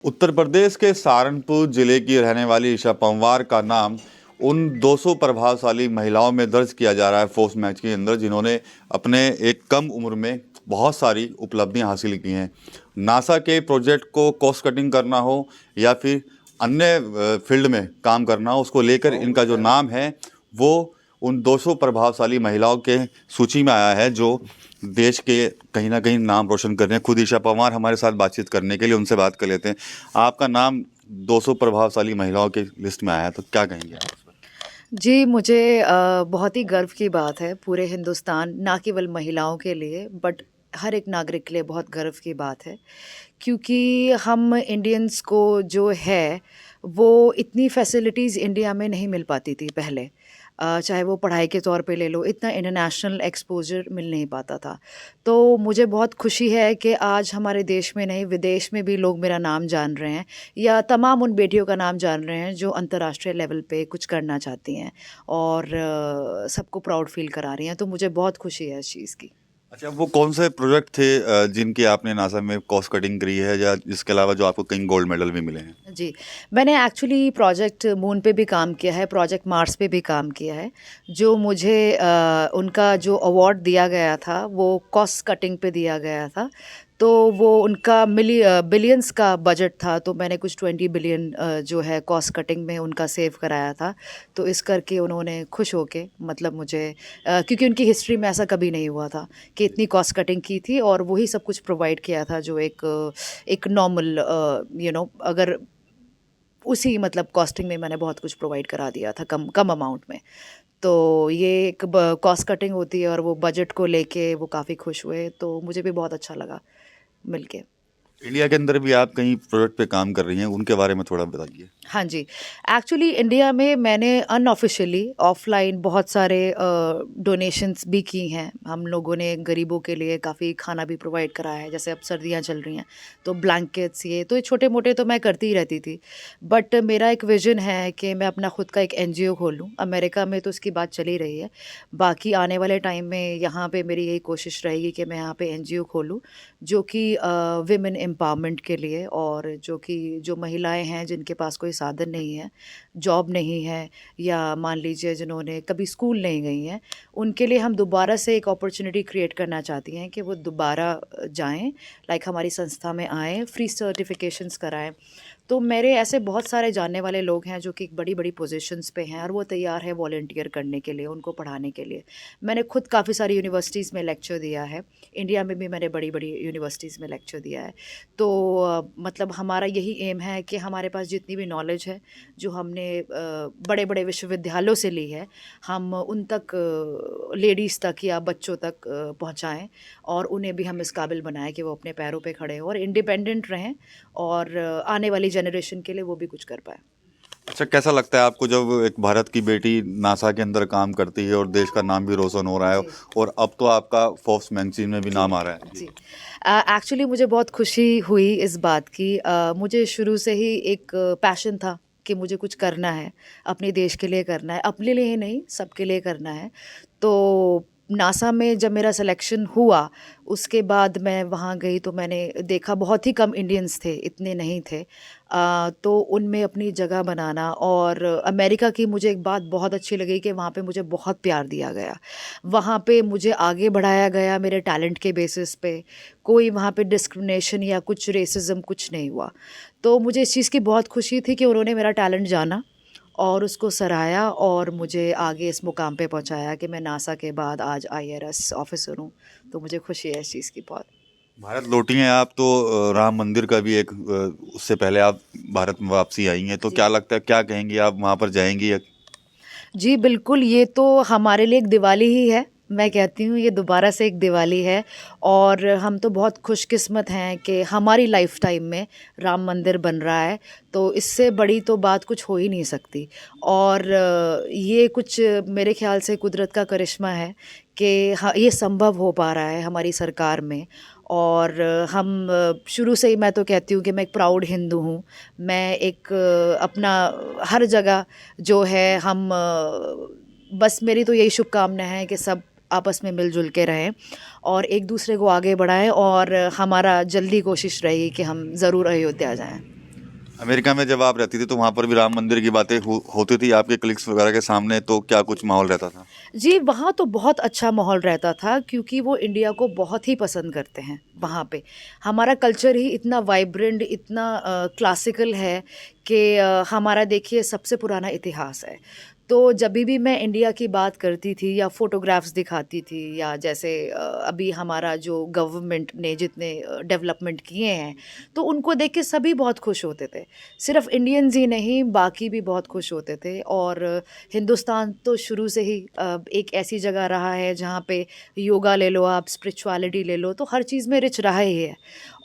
उत्तर प्रदेश के सहारनपुर जिले की रहने वाली ईशा पंवार का नाम उन 200 प्रभावशाली महिलाओं में दर्ज किया जा रहा है फोर्स मैच के अंदर, जिन्होंने अपने एक कम उम्र में बहुत सारी उपलब्धियां हासिल की हैं। नासा के प्रोजेक्ट को कॉस्ट कटिंग करना हो या फिर अन्य फील्ड में काम करना हो, उसको लेकर इनका जो नाम है वो उन 200 प्रभावशाली महिलाओं के सूची में आया है, जो देश के कहीं ना कहीं नाम रोशन कर रहे हैं। खुद ईशा पंवार हमारे साथ बातचीत करने के लिए, उनसे बात कर लेते हैं। आपका नाम 200 प्रभावशाली महिलाओं के लिस्ट में आया है, तो क्या कहेंगे आप? जी, मुझे बहुत ही गर्व की बात है पूरे हिंदुस्तान, ना केवल महिलाओं के लिए बट हर एक नागरिक के लिए बहुत गर्व की बात है, क्योंकि हम इंडियंस को जो है वो इतनी फैसिलिटीज़ इंडिया में नहीं मिल पाती थी पहले। चाहे वो पढ़ाई के तौर पे ले लो, इतना इंटरनेशनल एक्सपोज़र मिल नहीं पाता था। तो मुझे बहुत खुशी है कि आज हमारे देश में नहीं, विदेश में भी लोग मेरा नाम जान रहे हैं, या तमाम उन बेटियों का नाम जान रहे हैं जो अंतर्राष्ट्रीय लेवल पे कुछ करना चाहती हैं और सबको प्राउड फ़ील करा रही हैं। तो मुझे बहुत खुशी है इस चीज़ की। अच्छा, वो कौन से प्रोजेक्ट थे जिनकी आपने नासा में कॉस्ट कटिंग करी है, या इसके अलावा जो आपको कहीं गोल्ड मेडल भी मिले हैं? जी, मैंने एक्चुअली प्रोजेक्ट मून पे भी काम किया है, प्रोजेक्ट मार्स पे भी काम किया है। जो मुझे उनका जो अवार्ड दिया गया था, वो कॉस्ट कटिंग पे दिया गया था। तो वो उनका बिलियंस का बजट था, तो मैंने कुछ 20 बिलियन जो है कॉस्ट कटिंग में उनका सेव कराया था। तो इस करके उन्होंने खुश होके, मतलब मुझे क्योंकि उनकी हिस्ट्री में ऐसा कभी नहीं हुआ था कि इतनी कॉस्ट कटिंग की थी, और वही सब कुछ प्रोवाइड किया था जो एक नॉर्मल अगर उसी मतलब कॉस्टिंग में मैंने बहुत कुछ प्रोवाइड करा दिया था कम कम अमाउंट में। तो ये एक कॉस्ट कटिंग होती है, और वो बजट को लेके वो काफ़ी खुश हुए, तो मुझे भी बहुत अच्छा लगा मिलके। इंडिया के अंदर भी आप कहीं प्रोजेक्ट पे काम कर रही हैं, उनके बारे में थोड़ा बताइए। हाँ जी, एक्चुअली इंडिया में मैंने अनऑफ़िशियली ऑफ़लाइन बहुत सारे डोनेशंस भी की हैं। हम लोगों ने गरीबों के लिए काफ़ी खाना भी प्रोवाइड कराया है, जैसे अब सर्दियाँ चल रही हैं, तो ब्लैंकेट्स ये तो छोटे-मोटे तो मैं करती ही रहती थी। बट मेरा एक विज़न है कि मैं अपना खुद का एक एनजीओ खोलूँ। अमेरिका में तो इसकी बात चल ही रही है। बाकी आने वाले टाइम में यहाँ पे मेरी यही कोशिश रहेगी कि मैं यहाँ पे एनजीओ खोलूँ, जो कि विमेन एम्पावरमेंट के लिए, और जो महिलाएँ हैं जिनके पास कोई साधन नहीं है, जॉब नहीं है, या मान लीजिए जिन्होंने कभी स्कूल नहीं गई हैं, उनके लिए हम दोबारा से एक अपॉर्चुनिटी क्रिएट करना चाहती हैं कि वो दोबारा जाएँ, लाइक हमारी संस्था में आएँ, फ्री सर्टिफिकेशंस कराएँ। तो मेरे ऐसे बहुत सारे जानने वाले लोग हैं जो कि बड़ी-बड़ी पोज़ीशंस पे हैं, और वो तैयार है वॉलंटियर करने के लिए, उनको पढ़ाने के लिए। मैंने खुद काफ़ी सारी यूनिवर्सिटीज़ में लेक्चर दिया है, इंडिया में भी मैंने बड़ी-बड़ी यूनिवर्सिटीज़ में लेक्चर दिया है। तो मतलब हमारा यही एम है कि हमारे पास जितनी भी नॉलेज है, जो हमने बड़े-बड़े विश्वविद्यालयों से ली है, हम उन तक लेडीज़ तक या बच्चों तक पहुँचाएँ, और उन्हें भी हम इस काबिल बनाएँ कि वो अपने पैरों पे खड़े हों और इंडिपेंडेंट रहें, और आने वाली जनरेशन के लिए वो भी कुछ कर पाएँ। अच्छा, कैसा लगता है आपको जब एक भारत की बेटी नासा के अंदर काम करती है और देश का नाम भी रोशन हो रहा है, जी। और अब तो आपका फोर्ब्स मैगजीन में भी जी, नाम आ रहा है जी? जी। एक्चुअली मुझे बहुत खुशी हुई इस बात की। मुझे शुरू से ही एक पैशन था कि मुझे कुछ करना है, अपने देश के लिए करना है, अपने लिए ही नहीं, सबके लिए करना है। तो नासा में जब मेरा सिलेक्शन हुआ, उसके बाद मैं वहाँ गई तो मैंने देखा बहुत ही कम इंडियंस थे, इतने नहीं थे। तो उनमें अपनी जगह बनाना, और अमेरिका की मुझे एक बात बहुत अच्छी लगी कि वहाँ पे मुझे बहुत प्यार दिया गया। वहाँ पे मुझे आगे बढ़ाया गया मेरे टैलेंट के बेसिस पे। कोई वहाँ पे डिस्क्रिमिनेशन या कुछ रेसिज़्म कुछ नहीं हुआ। तो मुझे इस चीज़ की बहुत खुशी थी कि उन्होंने मेरा टैलेंट जाना और उसको सराहा, और मुझे आगे इस मुकाम पे पहुँचाया कि मैं नासा के बाद आज आईआरएस ऑफ़िसर हूँ। तो मुझे खुशी है इस चीज़ की बहुत। भारत लौटी हैं आप तो राम मंदिर का भी एक उससे पहले आप भारत में वापसी आई हैं, तो जी। क्या लगता है, क्या कहेंगी आप, वहाँ पर जाएंगी या? जी, बिल्कुल, ये तो हमारे लिए एक दिवाली ही है। मैं कहती हूँ ये दोबारा से एक दिवाली है, और हम तो बहुत खुशकिस्मत हैं कि हमारी लाइफ़ टाइम में राम मंदिर बन रहा है, तो इससे बड़ी तो बात कुछ हो ही नहीं सकती। और ये कुछ मेरे ख़्याल से कुदरत का करिश्मा है कि ये संभव हो पा रहा है हमारी सरकार में। और हम शुरू से ही, मैं तो कहती हूँ कि मैं एक प्राउड हिंदू हूँ। मैं एक अपना हर जगह जो है हम बस मेरी तो यही शुभकामना है कि सब आपस में मिलजुल के रहें और एक दूसरे को आगे बढ़ाएं, और हमारा जल्दी कोशिश रहेगी कि हम ज़रूर अयोध्या जाएं। अमेरिका में जब आप रहती थी तो वहाँ पर भी राम मंदिर की बातें होती थी आपके क्लिक्स वगैरह के सामने, तो क्या कुछ माहौल रहता था? जी, वहाँ तो बहुत अच्छा माहौल रहता था क्योंकि वो इंडिया को बहुत ही पसंद करते हैं वहाँ पे। हमारा कल्चर ही इतना वाइब्रेंट, इतना क्लासिकल है कि हमारा देखिए सबसे पुराना इतिहास है। तो जभी भी मैं इंडिया की बात करती थी या फ़ोटोग्राफ्स दिखाती थी या जैसे अभी हमारा जो गवर्नमेंट ने जितने डेवलपमेंट किए हैं, तो उनको देख के सभी बहुत खुश होते थे। सिर्फ़ इंडियंस ही नहीं, बाकी भी बहुत खुश होते थे और हिंदुस्तान तो शुरू से ही एक ऐसी जगह रहा है जहाँ पे योगा ले लो आप, स्पिरिचुअलिटी ले लो, तो हर चीज़ में रिच रहा ही है।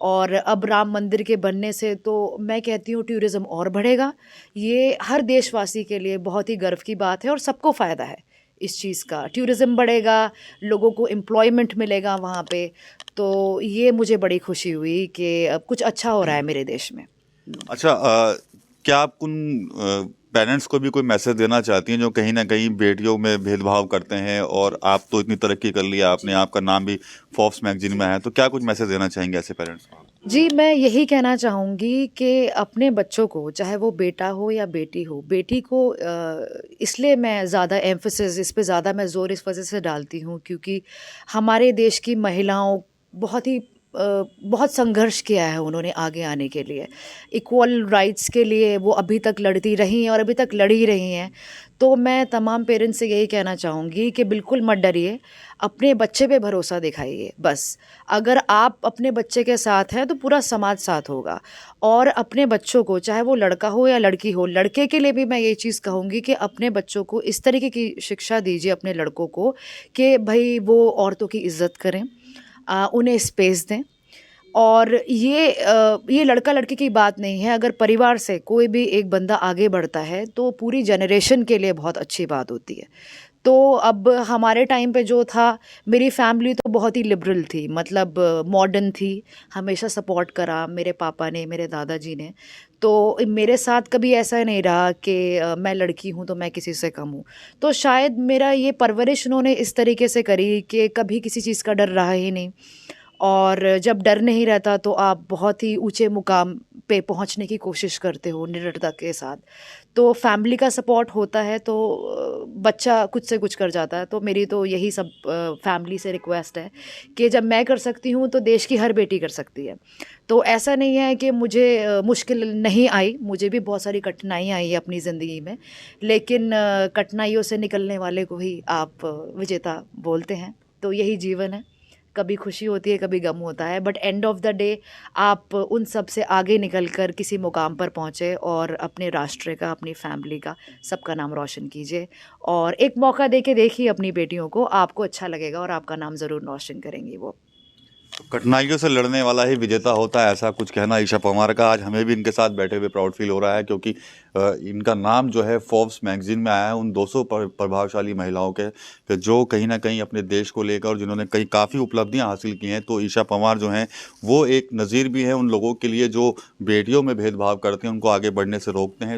और अब राम मंदिर के बनने से तो मैं कहती हूँ टूरिज़्म और बढ़ेगा। ये हर देशवासी के लिए बहुत ही गर्व की बात है और सबको फ़ायदा है इस चीज़ का। टूरिज़्म बढ़ेगा, लोगों को एम्प्लॉयमेंट मिलेगा वहाँ पे, तो ये मुझे बड़ी खुशी हुई कि अब कुछ अच्छा हो रहा है मेरे देश में। अच्छा, क्या आप उन पेरेंट्स को भी कोई मैसेज देना चाहती हैं जो कहीं ना कहीं बेटियों में भेदभाव करते हैं, और आप तो इतनी तरक्की कर लिया, आपने, आपका नाम भी फोर्ब्स मैगजीन में है, तो क्या कुछ मैसेज देना चाहेंगे ऐसे पेरेंट्स को? जी, मैं यही कहना चाहूँगी कि अपने बच्चों को, चाहे वो बेटा हो या बेटी हो, बेटी को इसलिए मैं ज़्यादा एम्फेसिस इस पे ज़्यादा मैं ज़ोर इस वजह से डालती हूँ क्योंकि हमारे देश की महिलाओं बहुत ही बहुत संघर्ष किया है उन्होंने आगे आने के लिए। इक्वल राइट्स के लिए वो अभी तक लड़ती रही हैं और अभी तक लड़ ही रही हैं। तो मैं तमाम पेरेंट्स से यही कहना चाहूँगी कि बिल्कुल मत डरिए, अपने बच्चे पे भरोसा दिखाइए बस। अगर आप अपने बच्चे के साथ हैं तो पूरा समाज साथ होगा। और अपने बच्चों को, चाहे वो लड़का हो या लड़की हो, लड़के के लिए भी मैं ये चीज़ कहूँगी कि अपने बच्चों को इस तरीके की शिक्षा दीजिए अपने लड़कों को कि भई वो औरतों की इज़्ज़त करें, उन्हें स्पेस दें। और ये लड़का-लड़की की बात नहीं है, अगर परिवार से कोई भी एक बंदा आगे बढ़ता है तो पूरी जनरेशन के लिए बहुत अच्छी बात होती है। तो अब हमारे टाइम पे जो था, मेरी फैमिली तो बहुत ही लिबरल थी, मतलब मॉडर्न थी, हमेशा सपोर्ट करा मेरे पापा ने, मेरे दादाजी ने। तो मेरे साथ कभी ऐसा नहीं रहा कि मैं लड़की हूँ तो मैं किसी से कम हूँ। तो शायद मेरा ये परवरिश उन्होंने इस तरीके से करी कि कभी किसी चीज़ का डर रहा ही नहीं। और जब डर नहीं रहता तो आप बहुत ही ऊँचे मुकाम पे पहुँचने की कोशिश करते हो निडरता के साथ। तो फैमिली का सपोर्ट होता है तो बच्चा कुछ से कुछ कर जाता है। तो मेरी तो यही सब फैमिली से रिक्वेस्ट है कि जब मैं कर सकती हूँ तो देश की हर बेटी कर सकती है। तो ऐसा नहीं है कि मुझे मुश्किल नहीं आई, मुझे भी बहुत सारी कठिनाइयाँ आई अपनी ज़िंदगी में। लेकिन कठिनाइयों से निकलने वाले को ही आप विजेता बोलते हैं। तो यही जीवन है। कभी खुशी होती है, कभी गम होता है, but end of the day आप उन सब से आगे निकल कर किसी मुकाम पर पहुँचे और अपने राष्ट्र का, अपनी फैमिली का, सबका नाम रोशन कीजिए। और एक मौका दे के देखिए अपनी बेटियों को, आपको अच्छा लगेगा और आपका नाम ज़रूर रोशन करेंगी वो। कठिनाइयों से लड़ने वाला ही विजेता होता है, ऐसा कुछ कहना ईशा पंवार का। आज हमें भी इनके साथ बैठे हुए प्राउड फील हो रहा है क्योंकि इनका नाम जो है फोर्ब्स मैगजीन में आया है उन 200 प्रभावशाली महिलाओं के जो कहीं ना कहीं अपने देश को लेकर और जिन्होंने कई काफ़ी उपलब्धियां हासिल की हैं। तो ईशा पंवार जो हैं वो एक नज़ीर भी है उन लोगों के लिए जो बेटियों में भेदभाव करते हैं, उनको आगे बढ़ने से रोकते हैं।